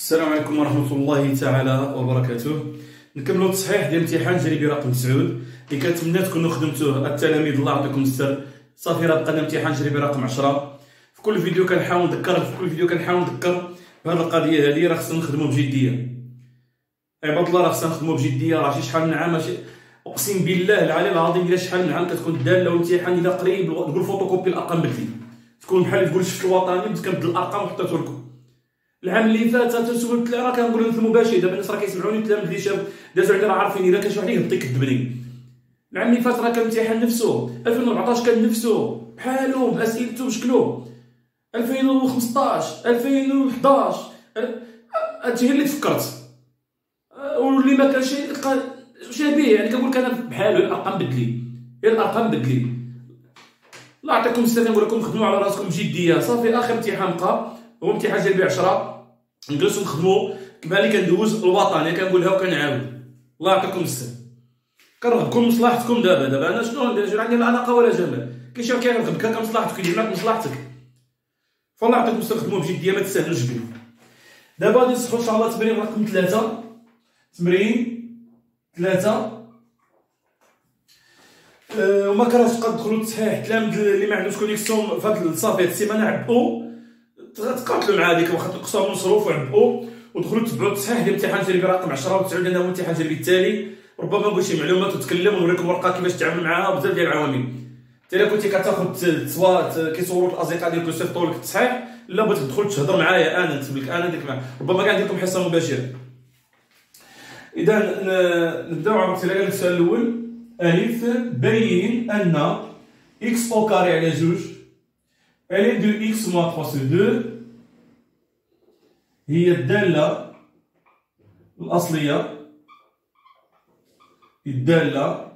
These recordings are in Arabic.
السلام عليكم ورحمة الله تعالى وبركاته. نكملوا التصحيح ديال امتحان جانبي رقم 9 اللي كنتمنى تكونوا خدمتوه التلاميذ. الله يعطيكم الستر. صافي راه بقى امتحان جانبي رقم 10. في كل فيديو كنحاول نذكر بهذه القضية هذه، راه خصنا نخدموا بجدية عباد الله، راه خصنا نخدموا بجدية. راه شحال من عام اقسم بالله العلي العظيم الا شحال من عام كتكون الداله والامتحان الا قريب تقول فوتوكوبي الارقام بدلي، تكون بحال تقول شفت الوطني بديت كنبدل الارقام وحطيتو لكم. العام اللي فات تسولت راه كنقول لهم في المباشر، دابا الناس راه كيسمعوني التلاميذ اللي شاف دازو عليا راه عارفين الا كان شي واحد يهبط يكذبني. العام اللي فات راه كان الامتحان نفسه، 2014 كان نفسه بحالو باسئلته بشكلو، 2015 2011 هادشي اللي تفكرت، واللي ما كان شبيه يعني كنقول لك انا بحالو الارقام بدلي. الله يعطيكم الستر. كنقول لكم خدموا على راسكم بجديه. صافي اخر امتحان بقى هو امتحان جانبي 10. نجلسوا نخدموا كما اللي كندوز الوطني كنقولها وكنعاود. الله يعطيكم الستر. كنرغبكم مصلحتكم. دابا انا شنو ندير؟ عندي لا علاقه ولا جمال. كاين شي واحد كيرغبك كمصلحتك كيدير معاك مصلحتك. فالله يعطيكم الستر خدموا بجديه ما تستهلوش بيه. دابا غادي نصحوا ان شاء الله تمرين رقم 3. تمرين 3 وما كرهتش تبقى تدخلوا التصحيح. التلاميذ اللي ما عندوش كونيكسيون في هاد صافي هاد السيمانه عبئوا، تقاتلوا مع هذيك واخا تنقصوا المصروف وعبئوا ودخلوا تبعوا التصحيح ديال امتحان جانبي رقم 10 و9 لان هو الامتحان الجانبي التالي. ربما نقول شي معلومات وتكلم ونوريكم ورقه كيفاش تتعامل معها وبزاف ديال العوامل. انت الا كنتي كتاخذ سواء كيصوروك الاصدقاء ديالك ويصيفطوا لك التصحيح، لا بغيت تدخل تهضر معايا انا نكتب لك انا ندير معاك، ربما كاع ندير لكم حصه مباشره. اذا نبداو على السؤال الاول. الف بين ان x au carré على جوج ln de x moins 3 sur 2 هي الدالة الأصلية. الدالة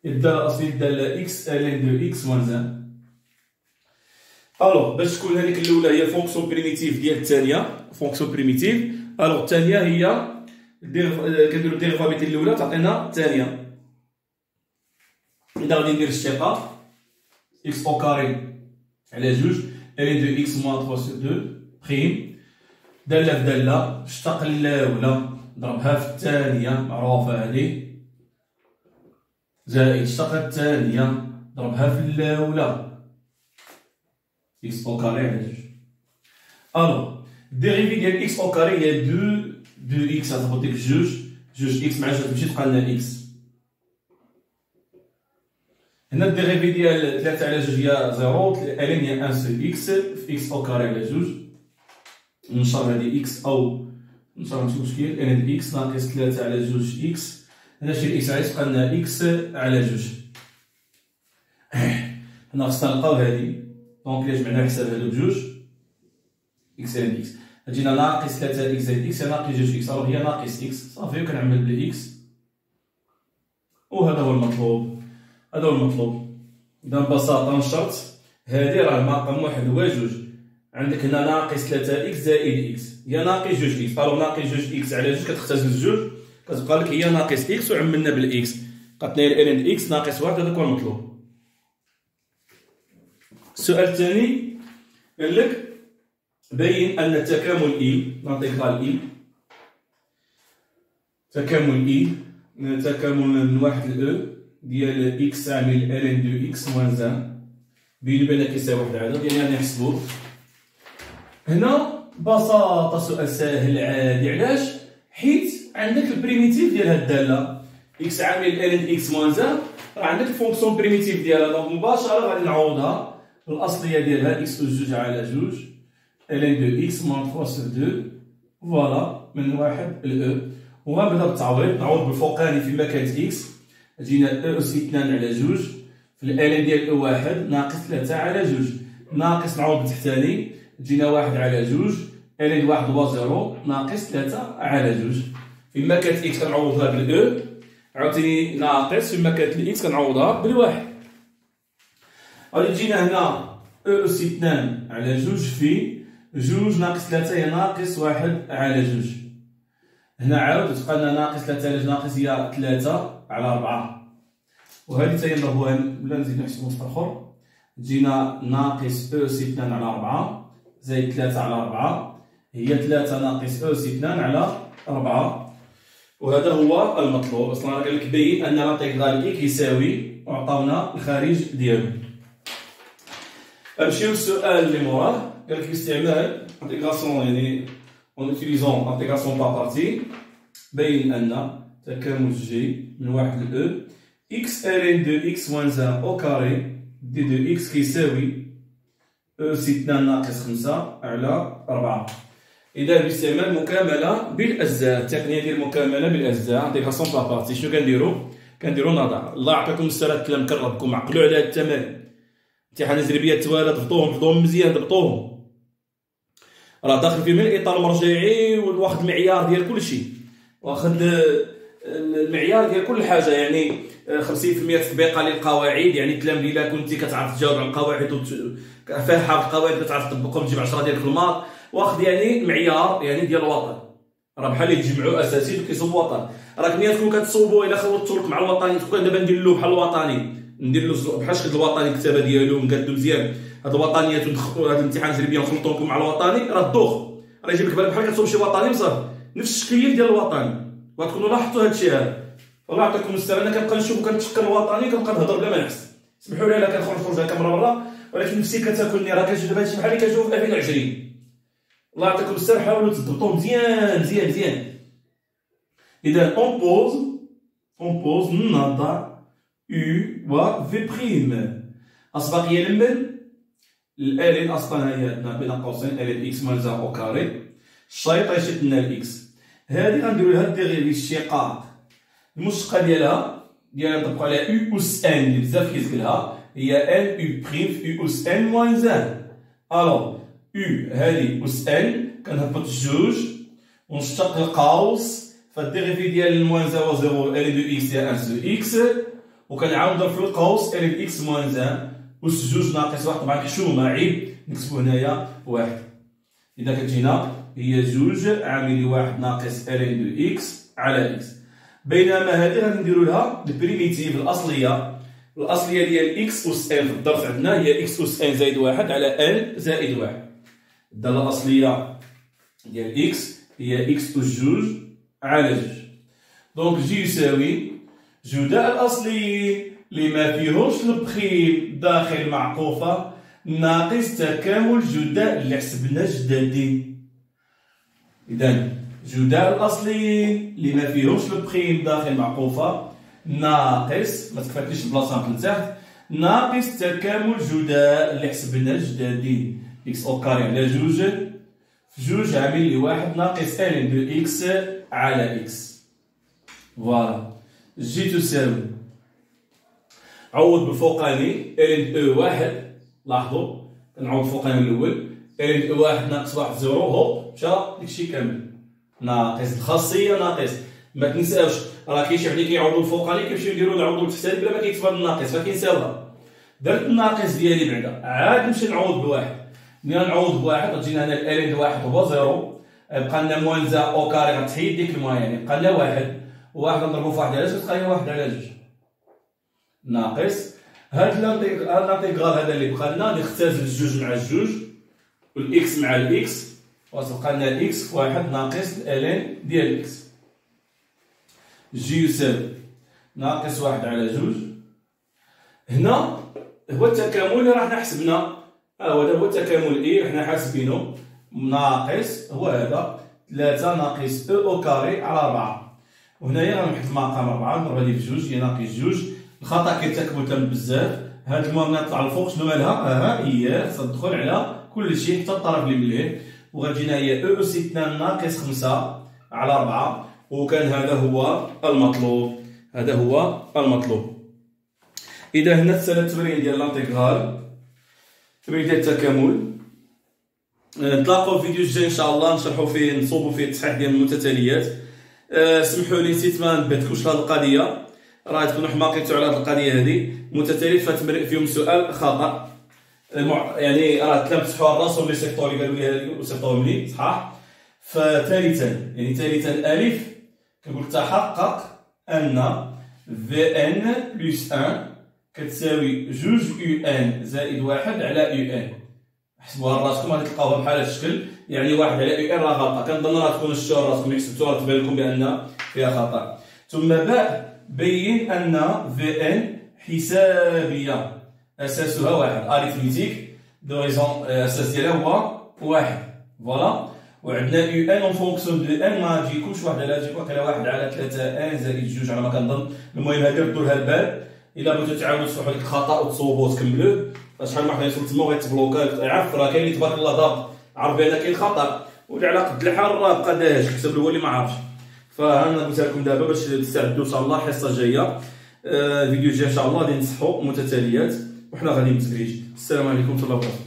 الأصلية الدالة x ln de x moins 1. الوغ باش تكون هذيك الأولى هي فونكسيون بريميتيف ديال الثانية، فونكسيون بريميتيف. الوغ الثانية هي كنديرو الديريفابيتي الأولى تعطينا الثانية. إذا غادي ندير الشقة x au carré على جوج ln de x moins 3 sur 2 بريم دالة في دالة اشتق الأولى ضربها في الثانية معروفة هادي زائد اشتق الثانية ضربها في الأولى x au carré على جوج. ألوغ الديريفي ديال x au carré هي 2 x غتعطيك جوج x مع جوج تمشي تبقى لنا x. هنا الديريفي ديال 3 على جوج هي 0 ln هي 1 سو x في x au carré على جوج. نشر هادي x او نشر ماشي مشكل ln ديال x ناقص 3 على جوج x. هنا شي x عايز تبقى لنا x على جوج. هنا خصنا نلقاو هادي دونك الا جمعنا حساب هادو بجوج x ln x تجينا ناقص 3 x زائد x ناقص جوج x. الوغ هي ناقص x صافي وكنعمل بل x وهذا هو المطلوب. إذا ببساطة نشرت هادي راه رقم واحد هو جوج. عندك هنا ناقص 3 x زائد x هي ناقص جوج x. الوغ ناقص جوج x على جوج كتختزل جوج كتبقى لك هي ناقص x وعملنا بالإكس بقات لنا ln x ناقص واحد. هذاك هو المطلوب. السؤال الثاني قال لك بين أن تكامل إي نعطيك ضال تكامل من واحد ل ديال x عامل ln دو x موان 1 بين وبين كيساوي واحد العدد يعني غادي نحسبوه. هنا ببساطة سؤال ساهل عادي. علاش؟ حيت عندك البريميتيف ديال هاد الدالة x عامل ln x موان 1 راه عندك الفونكسيون بريميتيف ديالها دونك مباشرة غادي نعوضها الأصلية ديالها x جوج على جوج ln دو x موان 3 سور 2 فوالا من واحد ل e. وغنبدا بالتعويض نعوض بالفوقاني فيما كانت x تجينا e أس 2 على جوج في ال ln ديال e واحد ناقص 3 على جوج ناقص نعوض بالتحتاني تجينا واحد على جوج ln واحد هو 0 ناقص 3 على جوج. فيما كانت x كنعوضها بال e عاوتاني ناقص فيما كانت ال x كنعوضها بالواحد. غادي تجينا هنا e أس 2 على جوج في جوج ناقص 3 هي ناقص واحد على جوج. هنا عاود تبقى لنا ناقص 3 على جوج ناقص هي 3 على 4 وهذه حتى هي نضربوها بلا نزيدو نحسبو وسط اخر تجينا ناقص e أس 2 على 4 زائد 3 على 4 هي 3 ناقص أس 2 على 4. وهذا هو المطلوب. اصلا راه قال لك بين ان لانتيغرال اي كيساوي وعطاونا الخارج ديالو. نمشيو للسؤال اللي موراه. قال لك باستعمال انتيغراسيون يعني اون اوتيليزون انتيغراسيون بار بارتي بين ان تكامل جي من 1 ل او اكس ln دو اكس موان 1 او كاري دي دو اكس كيساوي أس 2 ناقص 5 على 4. إذا باستعمال مكاملة بالأجزاء، التقنية ديال المكاملة بالأجزاء انتيغراسيون بار بارتي. شنو كنديرو نضع. الله يعطيكم السر الكلام كنربكم عقلوا على هاد التمارين. امتحان تجريبية التوالى ضبطوهم مزيان ضبطوهم. راه داخل فيه من الإطار المرجعي واخد المعيار ديال كلشي. واخد المعيار ديال كل حاجة يعني 50% تطبيقها للقواعد يعني التلاميذ إلا كنتي كتعرف تجاوب على القواعد فاهم حافظ القواعد كتعرف تطبقهم تجيب 10 ديال الماط. واخد يعني معيار يعني ديال الوطن. راه بحال اللي تجمعوا اساسي وكيصوب وطن. راك ملي تكون كتصوبوا الا خلطتو لك مع الوطني تكون دابا ندير له بحال الوطني ندير له بحال شكل الوطني الكتابه ديالو نقادو مزيان. هاد الوطنيات وندخلوا هاد الامتحان التجريبي ونخلطوا لكم مع الوطني راه الدوخ راه يجيب لك بحال كتصوب شي وطني بصح نفس الشكليه ديال الوطني. وغتكونوا لاحظتوا هاد الشيء هذا. الله يعطيكم السر. انا كنبقى نشوف كنتشكل الوطني كنبقى نهضر بلا ما نحس. سمحوا لي الا كنخرج هكا مره ولكن نفسي كتاكلني. راه كنشوف دابا هادشي بحال اللي كنشوف في 2020. الله يعطيكم السر. حاولوا تضبطوا مزيان. إذا اون بوز نضع U و في بريم. أسبق يلمن الآلين أصلا هي بين قوسين آلين إكس موان 1 أو كاري. الشريطة يشد لنا الإكس. هادي غنديرو لها الديغيفي الشقاق المشتقة ديالها نطبقو عليها U أس N اللي بزاف كيزكلها هي N U بريم في U أس N موان 1. ألوغ U هادي أس N كنهبط الجوج ونشتق القوس. فالديغيفي ديال الموان 1 و 0 ال دو اكس هي 1 سو اكس وكنعاود نضرب في القوس ال اكس موان 1 أس جوج ناقص 1. طبعا كحشومة عيب نكتبو هنايا 1. إذا كتجينا هي جوج عامل 1 ناقص ال دو اكس على اكس. بينما هادي غادي نديرو لها البريميتيف الأصلية ديال اكس أس ان في الدرس عندنا هي اكس أس ان زائد 1 على ان زائد 1. الدالة الأصلية ديال اكس هي اكس أس جوج على جوج. دونك جي يساوي جداء الأصلي لما فيهوش البخيل داخل معقوفة ناقص تكامل جداء اللي حسبنا جدادي. إذا جداء الأصلي لما فيهوش البخيل داخل معقوفة ناقص ما تكفاتليش البلاصة من تحت ناقص تكامل جداء اللي حسبنا جدادي إكس أو كاري على جوج في جوج عامل لي 1 ناقص ال دو إكس على إكس. فوالا جي تساوي عوض بالفوقاني ال او 1. لاحظوا كنعوض الفوقاني الأول ال او 1 ناقص 1 0 هوب مشى داكشي كامل ناقص الخاصية ناقص. ما تنساوش راه كاين شي وحدين كيعوضوا الفوقاني كيمشيو يديروا نعوضوا التحتاني بلا ما كيكتب هذا الناقص فكينساوها. درت الناقص ديالي بعدا عاد نمشي نعوض بواحد. ملي نعوض بواحد غتجينا هنا ال دو 1 هو 0 بقى لنا موان 1 او كاري غتحيد ديك الموان يعني بقى لنا 1 وواحد نضربو في 1 على 2 تبقى لي 1 على 2 ناقص هاد الانتيغرال هذا اللي بقى لنا نختزل الجوج مع الجوج والاكس مع الاكس وتبقى لنا الاكس في 1 ناقص الان ديال الاكس. جي يساوي ناقص 1 على 2. هنا هو التكامل اللي راح حسبنا. هذا هو التكامل اي حنا حاسبينه ناقص هو هذا 3 ناقص او كاري على 4. وهنايا غنحط المقام 4 نضرب هذه في 2 هي ناقص 2. الخطا كيرتكبوا تم بزاف. هاد المعامله طلع الفوق شنو مالها؟ هي تدخل على كل شيء حتى الطرف اللي مليه وغتجينا هي او اس 2 ناقص 5 على 4 وكان هذا هو المطلوب. إذا هنا تسالى التمرين ديال لانتيغرال تمرين ديال التكامل. نتلاقاو في الفيديو الجاي ان شاء الله نشرحوا فيه نصوبوا فيه التصحيح ديال المتتاليات. سمحوا لي نسيت ما نبهتكمش لهاد القضيه راه تكونوا حماقيتو على هاد القضيه هادي. المتتاليات فيهم سؤال خطا يعني راه تلمسحوا راسهم لي سيكتوري قالوا لي هادي وسيطوهم لي صحاح. ثالثا الف كنقول تحقق ان في ان بلس 1 كتساوي جوج يو ان زائد 1 على يو ان. حسبوها راسكم غادي تلقاوها بحال هذا الشكل، يعني 1 على ان راه غلطه، كنظن راه تكونوا شفتوها راسكم ملي كتبتوها راه تبان لكم بان فيها خطا. ثم باء بين ان في ان حسابيه اساسها 1، اريثميتيك دو ريزون اساس ديالها هو 1 فوالا. وعندنا يو ان اون فونكسيون دو ان ما تجيكمش 1 على تجيك واقيلا 1 على 3 ان زائد 2 على ما كنظن. المهم هادي ردوا لها البال، الا بغيتو تعاودوا تصلحوا ديك الخطا وتصوبوا وتكملوه، فشحال من واحد يوصل تما وغيتبلوكا يعرف راه كاين اللي تبارك الله ضابط عرف بان كاين خطا، واللي على قد الحال راه بقى داهش الحساب هو اللي ما عرفش. فانا قلت لكم دابا باش تستعدوا ان شاء الله الحصه الجايه، الفيديو الجاي ان شاء الله غادي نصحوا متتاليات وحنا غادي بالتدريج. السلام عليكم ورحمه الله وبركاته.